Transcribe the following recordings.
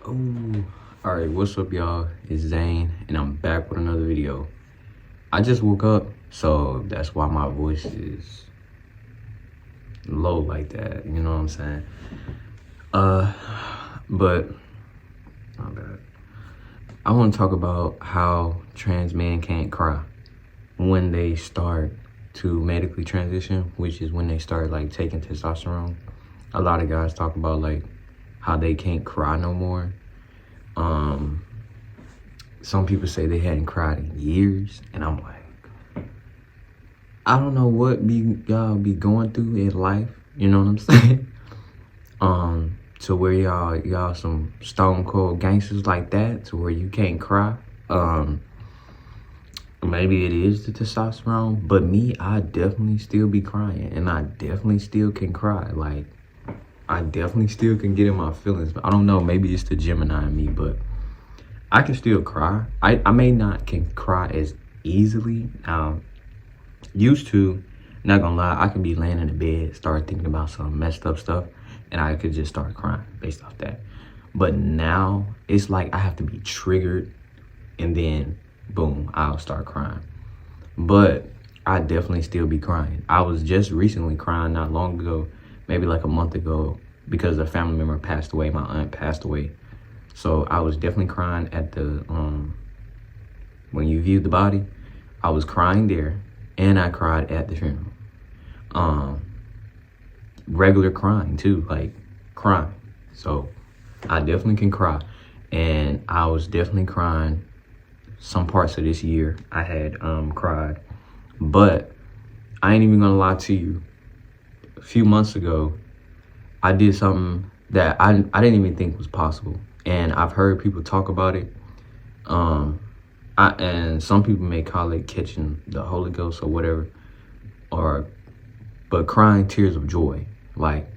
Oh, all right. What's up, y'all? It's Zane, and I'm back with another video. I just woke up, so that's why my voice is low like that. You know what I'm saying? Uh, but my bad. I want to talk about how trans men can't cry when they start to medically transition, which is when they start like taking testosterone. A lot of guys talk about like how they can't cry no more. Some people say they hadn't cried in years, and I'm like, I don't know what y'all be going through in life, you know what I'm saying? To where y'all some stone cold gangsters like that, to where you can't cry. Maybe it is the testosterone, but me, I definitely still be crying, and I definitely still can cry. Like, I definitely still can get in my feelings. I don't know, maybe it's the Gemini in me, but I can still cry. I may not can cry as easily. Used to, not gonna lie, I could be laying in the bed, start thinking about some messed up stuff, and I could just start crying based off that. But now it's like I have to be triggered, and then boom, I'll start crying. But I definitely still be crying. I was just recently crying not long ago, maybe like a month ago, because a family member passed away. My aunt passed away. So I was definitely crying at the, when you viewed the body, I was crying there, and I cried at the funeral. Regular crying too, like crying. So I definitely can cry. And I was definitely crying some parts of this year. I had cried. But I ain't even gonna lie to you. A few months ago, I did something that I didn't even think was possible. And I've heard people talk about it. And some people may call it catching the Holy Ghost or whatever, but crying tears of joy. Like,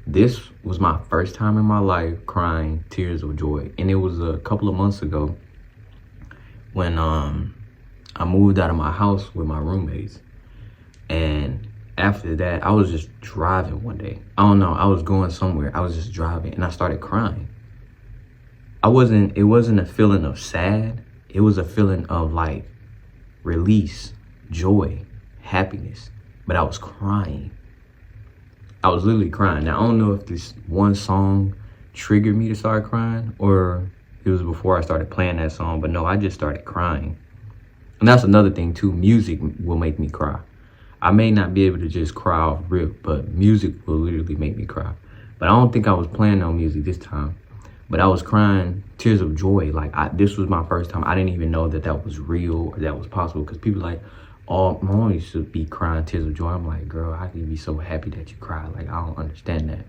this was my first time in my life crying tears of joy. And it was a couple of months ago when I moved out of my house with my roommates. And after that, I was just driving one day. I don't know, I was going somewhere. I was just driving and I started crying. It wasn't a feeling of sad. It was a feeling of like release, joy, happiness. But I was crying. I was literally crying. Now, I don't know if this one song triggered me to start crying or it was before I started playing that song, but no, I just started crying. And that's another thing too, music will make me cry. I may not be able to just cry off rip, but music will literally make me cry. But I don't think I was playing no music this time. But I was crying tears of joy. Like, this was my first time. I didn't even know that was real or that was possible. Because people like, oh, my mom used to be crying tears of joy. I'm like, girl, how can you be so happy that you cry? Like, I don't understand that.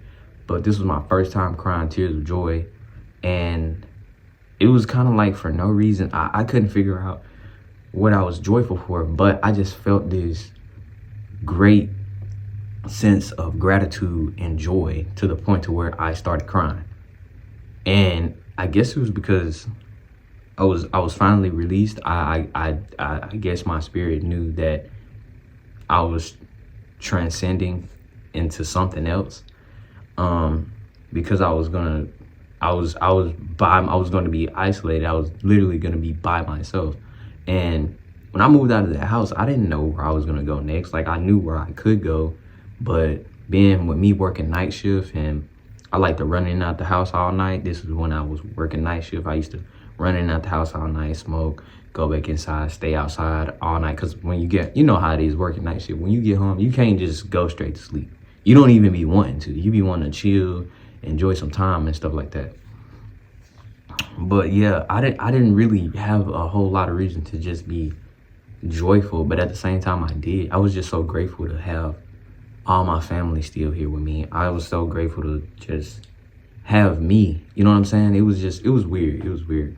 But this was my first time crying tears of joy. And it was kind of like for no reason. I couldn't figure out what I was joyful for. But I just felt this great sense of gratitude and joy to the point to where I started crying. And I guess it was because I was finally released. I guess my spirit knew that I was transcending into something else. Because I was gonna be isolated. I was literally gonna be by myself. And when I moved out of that house, I didn't know where I was gonna go next. Like, I knew where I could go, but being with me working night shift, and I like to run in and out the house all night. This is when I was working night shift. I used to run in and out the house all night, smoke, go back inside, stay outside all night. Because when you know how it is working night shift. When you get home, you can't just go straight to sleep. You don't even be wanting to. You be wanting to chill, enjoy some time and stuff like that. But yeah, I didn't really have a whole lot of reason to just be joyful. But at the same time, I did. I was just so grateful to have all my family still here with me. I was so grateful to just have me. You know what I'm saying? It was weird. It was weird.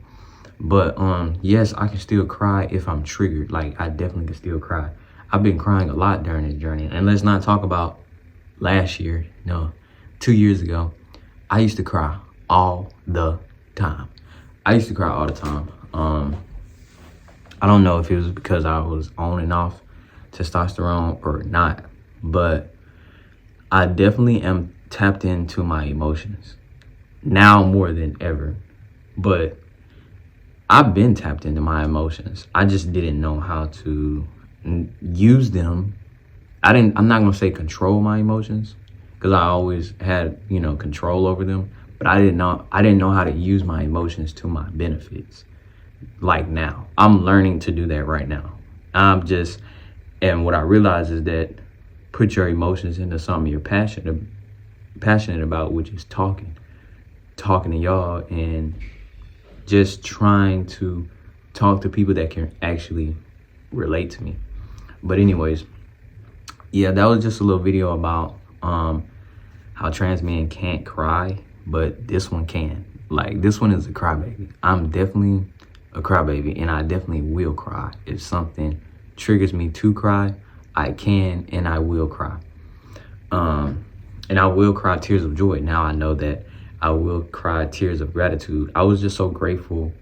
But yes, I can still cry if I'm triggered. Like, I definitely can still cry. I've been crying a lot during this journey. And let's not talk about last year. No, 2 years ago. I used to cry all the time. I used to cry all the time. I don't know if it was because I was on and off testosterone or not, but I definitely am tapped into my emotions now more than ever. But I've been tapped into my emotions. I just didn't know how to use them. I'm not gonna say control my emotions, because I always had, control over them. But I didn't know how to use my emotions to my benefits. Like now, I'm learning to do that right now. And what I realize is that put your emotions into something you're passionate about, which is talking to y'all, and just trying to talk to people that can actually relate to me. But anyways, yeah, that was just a little video about how trans men can't cry, but this one can. Like, this one is a crybaby. I'm definitely a crybaby, and I definitely will cry. If something triggers me to cry, I can and I will cry. And I will cry tears of joy. Now I know that I will cry tears of gratitude. I was just so grateful.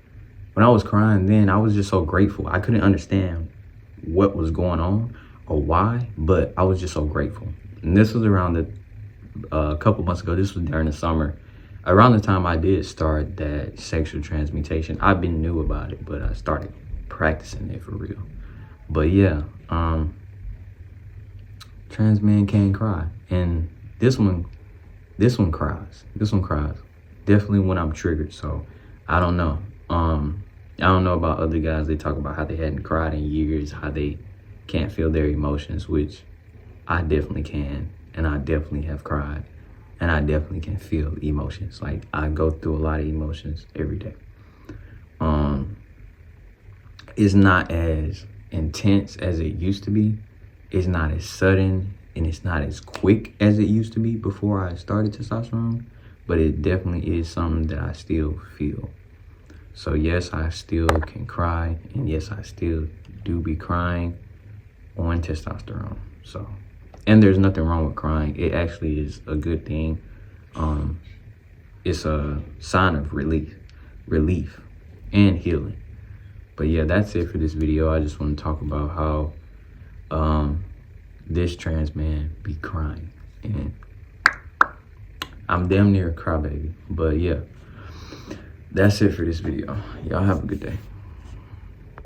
When I was crying then, I was just so grateful. I couldn't understand what was going on or why, but I was just so grateful. And this was around a couple months ago. This was during the summer. Around the time I did start that sexual transmutation. I've been new about it, but I started practicing it for real. But yeah, trans men can cry. And this one cries. This one cries. Definitely when I'm triggered. So I don't know. I don't know about other guys. They talk about how they hadn't cried in years, how they can't feel their emotions, which I definitely can. And I definitely have cried. And I definitely can feel emotions. Like, I go through a lot of emotions every day. It's not as intense as it used to be. It's not as sudden, and it's not as quick as it used to be before I started testosterone, but it definitely is something that I still feel. So yes, I still can cry, and yes, I still do be crying on testosterone. So, and there's nothing wrong with crying. It actually is a good thing. It's a sign of relief and healing. But yeah, that's it for this video. I just want to talk about how this trans man be crying, and I'm damn near a crybaby. But yeah, that's it for this video. Y'all have a good day.